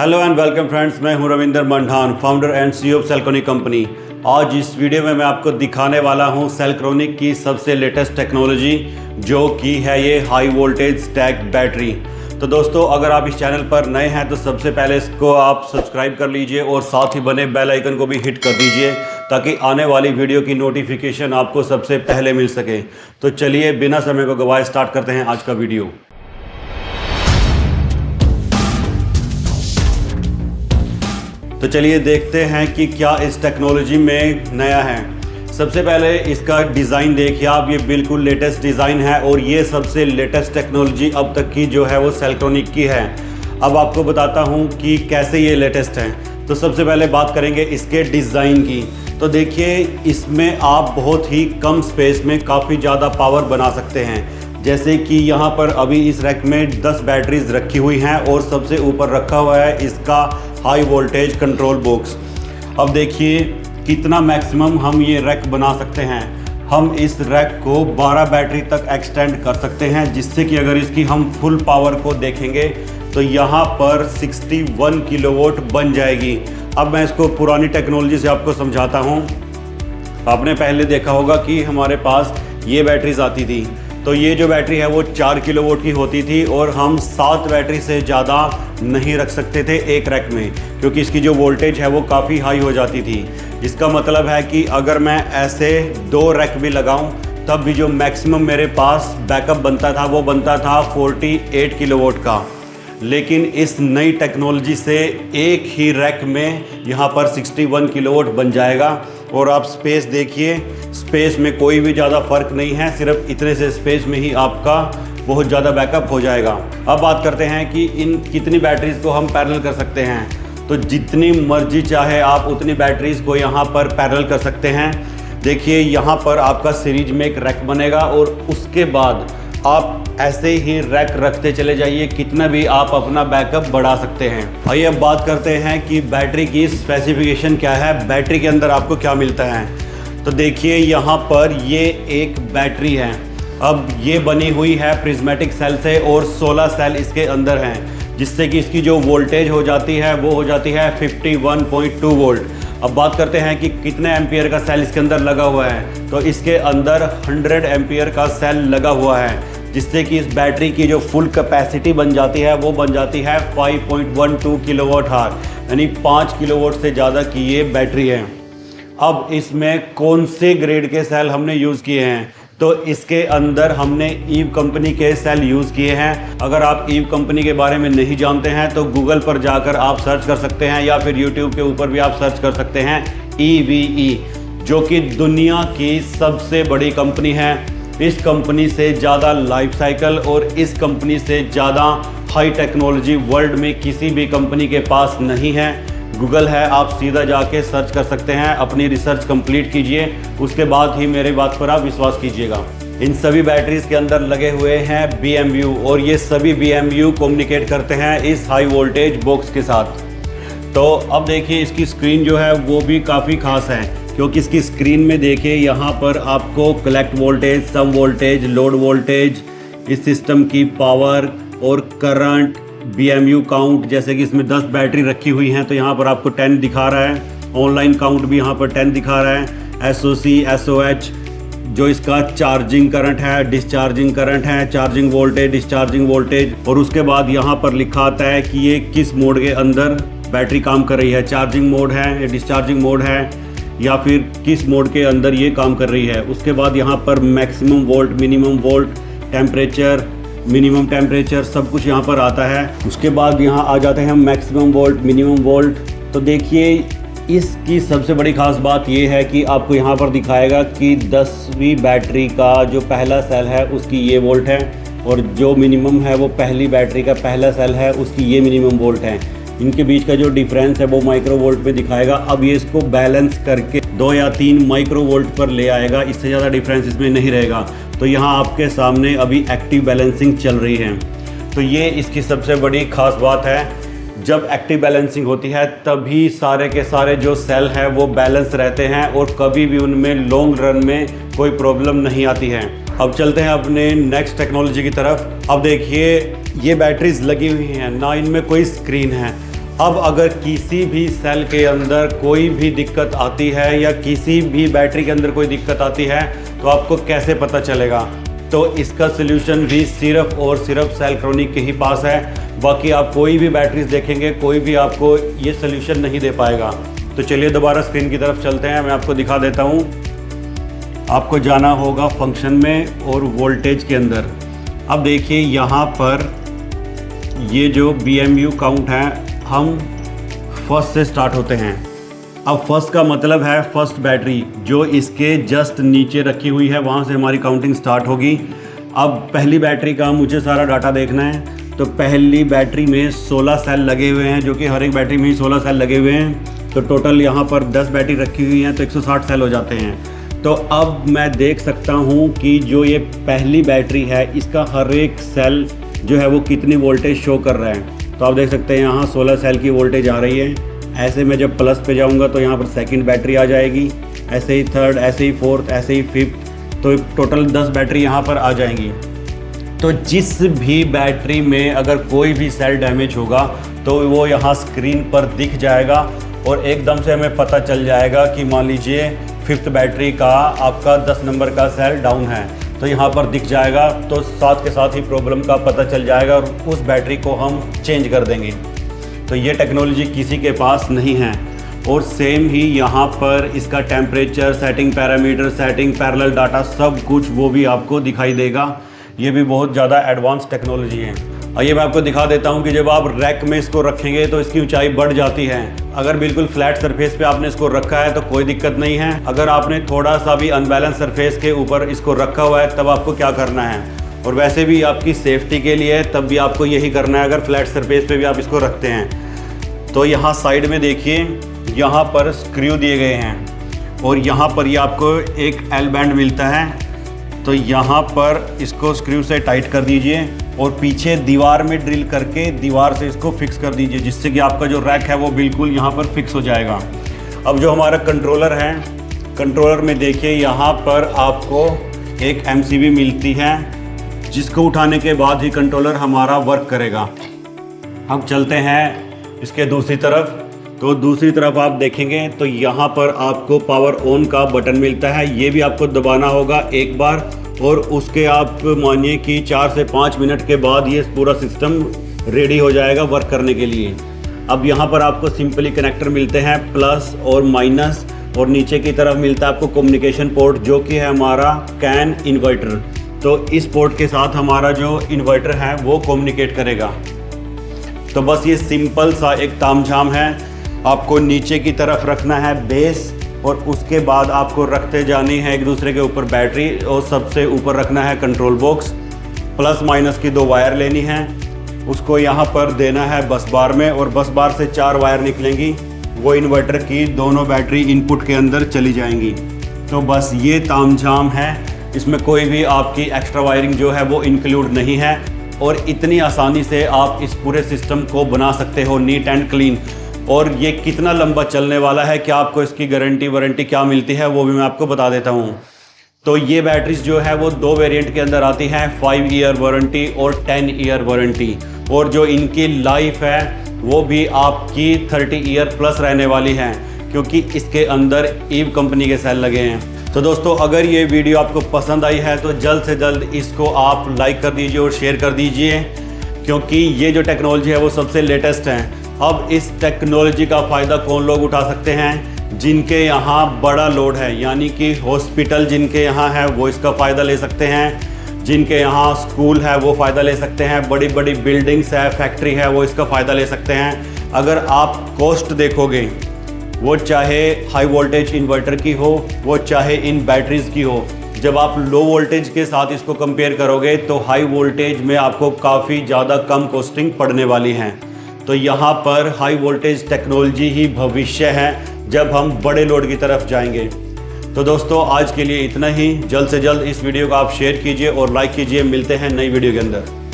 Hello and welcome friends, मैं हूं Ravinder Mandan, founder and CEO of Selcronic company. आज इस वीडियो में मैं आपको दिखाने वाला हूं सेल्क्रोनिक की सबसे लेटेस्ट टेक्नोलॉजी, जो कि है ये हाई वोल्टेज स्टैक बैटरी। तो दोस्तों, अगर आप इस चैनल पर नए हैं तो सबसे पहले इसको आप सब्सक्राइब कर लीजिए और साथ ही बने बेल आइकन को भी हिट कर दीजिए ताकि आने वाली वीडियो की नोटिफिकेशन आपको सबसे पहले मिल सके। तो चलिए बिना समय को गवाए स्टार्ट करते हैं आज का वीडियो। तो चलिए देखते हैं कि क्या इस टेक्नोलॉजी में नया है। सबसे पहले इसका डिज़ाइन देखिए आप, ये बिल्कुल लेटेस्ट डिज़ाइन है और ये सबसे लेटेस्ट टेक्नोलॉजी अब तक की जो है वो सेल्क्रोनिक की है। अब आपको बताता हूँ कि कैसे ये लेटेस्ट है। तो सबसे पहले बात करेंगे इसके डिज़ाइन की। तो देखिए, इसमें आप बहुत ही कम स्पेस में काफ़ी ज़्यादा पावर बना सकते हैं। जैसे कि यहाँ पर अभी इस रैक में 10 बैटरीज रखी हुई हैं और सबसे ऊपर रखा हुआ है इसका हाई वोल्टेज कंट्रोल बॉक्स। अब देखिए कितना मैक्सिमम हम ये रैक बना सकते हैं। हम इस रैक को 12 बैटरी तक एक्सटेंड कर सकते हैं, जिससे कि अगर इसकी हम फुल पावर को देखेंगे तो यहाँ पर 61 किलोवाट बन जाएगी। अब मैं इसको पुरानी टेक्नोलॉजी से आपको समझाता हूँ। आपने पहले देखा होगा कि हमारे पास ये बैटरीज आती थी, तो ये जो बैटरी है वो 4 किलोवाट की होती थी और हम 7 बैटरी से ज़्यादा नहीं रख सकते थे एक रैक में, क्योंकि इसकी जो वोल्टेज है वो काफ़ी हाई हो जाती थी। इसका मतलब है कि अगर मैं ऐसे 2 रैक भी लगाऊं तब भी जो मैक्सिमम मेरे पास बैकअप बनता था वो बनता था 48 किलोवाट का। लेकिन इस नई टेक्नोलॉजी से एक ही रैक में यहाँ पर 61 किलोवाट बन जाएगा। और आप स्पेस देखिए, स्पेस में कोई भी ज़्यादा फ़र्क नहीं है, सिर्फ इतने से स्पेस में ही आपका बहुत ज़्यादा बैकअप हो जाएगा। अब बात करते हैं कि इन कितनी बैटरीज़ को हम पैरेलल कर सकते हैं। तो जितनी मर्जी चाहे आप उतनी बैटरीज़ को यहाँ पर पैरेलल कर सकते हैं। देखिए, यहाँ पर आपका सीरीज में एक रैक बनेगा और उसके बाद आप ऐसे ही रैक रखते चले जाइए, कितना भी आप अपना बैकअप बढ़ा सकते हैं। आइए अब बात करते हैं कि बैटरी की स्पेसिफिकेशन क्या है, बैटरी के अंदर आपको क्या मिलता है। तो देखिए, यहाँ पर ये एक बैटरी है। अब ये बनी हुई है प्रिज्मेटिक सेल से और 16 सेल इसके अंदर हैं, जिससे कि इसकी जो वोल्टेज हो जाती है वो हो जाती है 51.2 वोल्ट। अब बात करते हैं कि कितने एम्पियर का सेल इसके अंदर लगा हुआ है। तो इसके अंदर 100 एम्पियर का सेल लगा हुआ है, जिससे कि इस बैटरी की जो फुल कैपेसिटी बन जाती है वो बन जाती है 5.12 किलोवाट आवर, यानी 5 किलोवाट से ज़्यादा की ये बैटरी है। अब इसमें कौन से ग्रेड के सेल हमने यूज़ किए हैं, तो इसके अंदर हमने ईव कंपनी के सेल यूज़ किए हैं। अगर आप ईव कंपनी के बारे में नहीं जानते हैं तो गूगल पर जाकर आप सर्च कर सकते हैं, या फिर यूट्यूब के ऊपर भी आप सर्च कर सकते हैं EVE, जो कि दुनिया की सबसे बड़ी कंपनी है। इस कंपनी से ज़्यादा लाइफ साइकिल और इस कंपनी से ज़्यादा हाई टेक्नोलॉजी वर्ल्ड में किसी भी कंपनी के पास नहीं है। गूगल है, आप सीधा जाके सर्च कर सकते हैं। अपनी रिसर्च कंप्लीट कीजिए, उसके बाद ही मेरे बात पर आप विश्वास कीजिएगा। इन सभी बैटरीज के अंदर लगे हुए हैं BMU और ये सभी BMU कम्युनिकेट करते हैं इस हाई वोल्टेज बॉक्स के साथ। तो अब देखिए, इसकी स्क्रीन जो है वो भी काफ़ी खास है, क्योंकि इसकी स्क्रीन में देखिए यहाँ पर आपको कलेक्ट वोल्टेज, सम वोल्टेज, लोड वोल्टेज, इस सिस्टम की पावर और करंट, BMU काउंट। जैसे कि इसमें 10 बैटरी रखी हुई हैं तो यहाँ पर आपको 10 दिखा रहा है। ऑनलाइन काउंट भी यहाँ पर 10 दिखा रहा है। SOC, SOH, जो इसका चार्जिंग करंट है, डिस्चार्जिंग करंट है, चार्जिंग वोल्टेज, डिस्चार्जिंग वोल्टेज, और उसके बाद यहाँ पर लिखा आता है कि ये किस मोड के अंदर बैटरी काम कर रही है, चार्जिंग मोड है या डिस्चार्जिंग मोड है, या फिर किस मोड के अंदर ये काम कर रही है। उसके बाद यहाँ पर maximum volt, minimum volt, temperature, minimum temperature, सब कुछ यहाँ पर आता है। उसके बाद यहाँ आ जाते हैं मैक्सिमम वोल्ट, मिनिमम वोल्ट। तो देखिए, इसकी सबसे बड़ी खास बात ये है कि आपको यहाँ पर दिखाएगा कि 10वीं बैटरी का जो पहला सेल है उसकी ये वोल्ट है, और जो मिनिमम है वो पहली बैटरी का पहला सेल है उसकी ये मिनिमम वोल्ट है। इनके बीच का जो डिफरेंस है वो माइक्रो वोल्ट में दिखाएगा। अब ये इसको बैलेंस करके 2 या 3 माइक्रो वोल्ट पर ले आएगा, इससे ज़्यादा डिफरेंस इसमें नहीं रहेगा। तो यहाँ आपके सामने अभी एक्टिव बैलेंसिंग चल रही है। तो ये इसकी सबसे बड़ी खास बात है। जब एक्टिव बैलेंसिंग होती है तभी सारे के सारे जो सेल हैं वो बैलेंस रहते हैं और कभी भी उनमें लॉन्ग रन में कोई प्रॉब्लम नहीं आती है। अब चलते हैं अपने नेक्स्ट टेक्नोलॉजी की तरफ। अब देखिए, ये बैटरीज लगी हुई हैं ना, इनमें कोई स्क्रीन है। अब अगर किसी भी सेल के अंदर कोई भी दिक्कत आती है या किसी भी बैटरी के अंदर कोई दिक्कत आती है तो आपको कैसे पता चलेगा? तो इसका सलूशन भी सिर्फ और सिर्फ सेलक्ट्रॉनिक के ही पास है। बाकी आप कोई भी बैटरीज देखेंगे, कोई भी आपको ये सलूशन नहीं दे पाएगा। तो चलिए दोबारा स्क्रीन की तरफ चलते हैं, मैं आपको दिखा देता हूँ। आपको जाना होगा फंक्शन में और वोल्टेज के अंदर। अब देखिए यहाँ पर ये जो BMU काउंट है, हम फर्स्ट से स्टार्ट होते हैं। अब फर्स्ट का मतलब है फर्स्ट बैटरी जो इसके जस्ट नीचे रखी हुई है, वहाँ से हमारी काउंटिंग स्टार्ट होगी। अब पहली बैटरी का मुझे सारा डाटा देखना है। तो पहली बैटरी में 16 सेल लगे हुए हैं, जो कि हर एक बैटरी में ही 16 सेल लगे हुए हैं। तो टोटल यहाँ पर 10 बैटरी रखी हुई हैं, तो 160 सेल हो जाते हैं। तो अब मैं देख सकता हूँ कि जो ये पहली बैटरी है इसका हर एक सेल जो है वो कितनी वोल्टेज शो कर रहा है। तो आप देख सकते हैं यहाँ 16 सेल की वोल्टेज आ रही है। ऐसे में जब प्लस पे जाऊँगा तो यहाँ पर सेकंड बैटरी आ जाएगी, ऐसे ही थर्ड, ऐसे ही फोर्थ, ऐसे ही फिफ्थ। तो टोटल 10 बैटरी यहाँ पर आ जाएंगी। तो जिस भी बैटरी में अगर कोई भी सेल डैमेज होगा तो वो यहाँ स्क्रीन पर दिख जाएगा और एकदम से हमें पता चल जाएगा कि मान लीजिए 5th बैटरी का आपका 10 नंबर का सेल डाउन है, तो यहाँ पर दिख जाएगा। तो साथ के साथ ही प्रॉब्लम का पता चल जाएगा और उस बैटरी को हम चेंज कर देंगे। तो ये टेक्नोलॉजी किसी के पास नहीं है। और सेम ही यहाँ पर इसका temperature, setting parameter, setting parallel data, सब कुछ वो भी आपको दिखाई देगा। ये भी बहुत ज़्यादा एडवांस टेक्नोलॉजी है। आइए मैं आपको दिखा देता हूँ कि जब आप रैक में इसको रखेंगे तो इसकी ऊंचाई बढ़ जाती है। अगर बिल्कुल फ्लैट सरफेस पे आपने इसको रखा है तो कोई दिक्कत नहीं है। अगर आपने थोड़ा सा भी अनबैलेंस सरफेस के ऊपर इसको रखा हुआ है तब आपको क्या करना है, और वैसे भी आपकी सेफ्टी के लिए तब भी आपको यही करना है अगर फ्लैट सरफेस पे भी आप इसको रखते हैं। तो यहाँ साइड में देखिए, यहाँ पर स्क्रू दिए गए हैं और यहाँ पर ये आपको एक एल बैंड मिलता है। तो यहाँ पर इसको स्क्रू से टाइट कर दीजिए और पीछे दीवार में ड्रिल करके दीवार से इसको फिक्स कर दीजिए, जिससे कि आपका जो रैक है वो बिल्कुल यहाँ पर फिक्स हो जाएगा। अब जो हमारा कंट्रोलर है, कंट्रोलर में देखिए यहाँ पर आपको एक MCB मिलती है, जिसको उठाने के बाद ही कंट्रोलर हमारा वर्क करेगा। हम चलते हैं इसके दूसरी तरफ। तो दूसरी तरफ आप देखेंगे तो यहाँ पर आपको पावर ऑन का बटन मिलता है। ये भी आपको दबाना होगा एक बार और उसके आप मानिए कि 4 से 5 मिनट के बाद ये पूरा सिस्टम रेडी हो जाएगा वर्क करने के लिए। अब यहाँ पर आपको सिंपली कनेक्टर मिलते हैं प्लस और माइनस, और नीचे की तरफ मिलता है आपको कम्युनिकेशन पोर्ट, जो कि है हमारा कैन इन्वर्टर। तो इस पोर्ट के साथ हमारा जो इन्वर्टर है वो कम्युनिकेट करेगा। तो बस ये सिंपल सा एक तामझाम है। आपको नीचे की तरफ रखना है बेस और उसके बाद आपको रखते जानी है एक दूसरे के ऊपर बैटरी, और सबसे ऊपर रखना है कंट्रोल बॉक्स। प्लस माइनस की 2 वायर लेनी है, उसको यहाँ पर देना है बस बार में, और बस बार से 4 वायर निकलेंगी, वो इन्वर्टर की दोनों बैटरी इनपुट के अंदर चली जाएंगी। तो बस ये तामझाम है, इसमें कोई भी आपकी एक्स्ट्रा वायरिंग जो है वो इंक्लूड नहीं है। और इतनी आसानी से आप इस पूरे सिस्टम को बना सकते हो नीट एंड क्लीन। और ये कितना लंबा चलने वाला है, क्या आपको इसकी गारंटी वारंटी क्या मिलती है, वो भी मैं आपको बता देता हूँ। तो ये बैटरीज जो है वो 2 वेरिएंट के अंदर आती हैं, 5 ईयर वारंटी और 10 ईयर वारंटी। और जो इनकी लाइफ है वो भी आपकी 30 ईयर प्लस रहने वाली है, क्योंकि इसके अंदर ईव कंपनी के सेल लगे हैं। तो दोस्तों अगर ये वीडियो आपको पसंद आई है तो जल्द से जल्द इसको आप लाइक कर दीजिए और शेयर कर दीजिए, क्योंकि ये जो टेक्नोलॉजी है वो सबसे लेटेस्ट है। अब इस टेक्नोलॉजी का फ़ायदा कौन लोग उठा सकते हैं? जिनके यहाँ बड़ा लोड है, यानी कि हॉस्पिटल जिनके यहाँ है वो इसका फ़ायदा ले सकते हैं, जिनके यहाँ स्कूल है वो फ़ायदा ले सकते हैं, बड़ी बड़ी बिल्डिंग्स है, फैक्ट्री है, वो इसका फ़ायदा ले सकते हैं। अगर आप कॉस्ट देखोगे, वो चाहे हाई वोल्टेज इन्वर्टर की हो, वो चाहे इन बैटरीज़ की हो, जब आप लो वोल्टेज के साथ इसको कंपेयर करोगे तो हाई वोल्टेज में आपको काफ़ी ज़्यादा कम कॉस्टिंग पड़ने वाली है। तो यहाँ पर हाई वोल्टेज टेक्नोलॉजी ही भविष्य है जब हम बड़े लोड की तरफ जाएंगे। तो दोस्तों आज के लिए इतना ही। जल्द से जल्द इस वीडियो को आप शेयर कीजिए और लाइक कीजिए। मिलते हैं नई वीडियो के अंदर।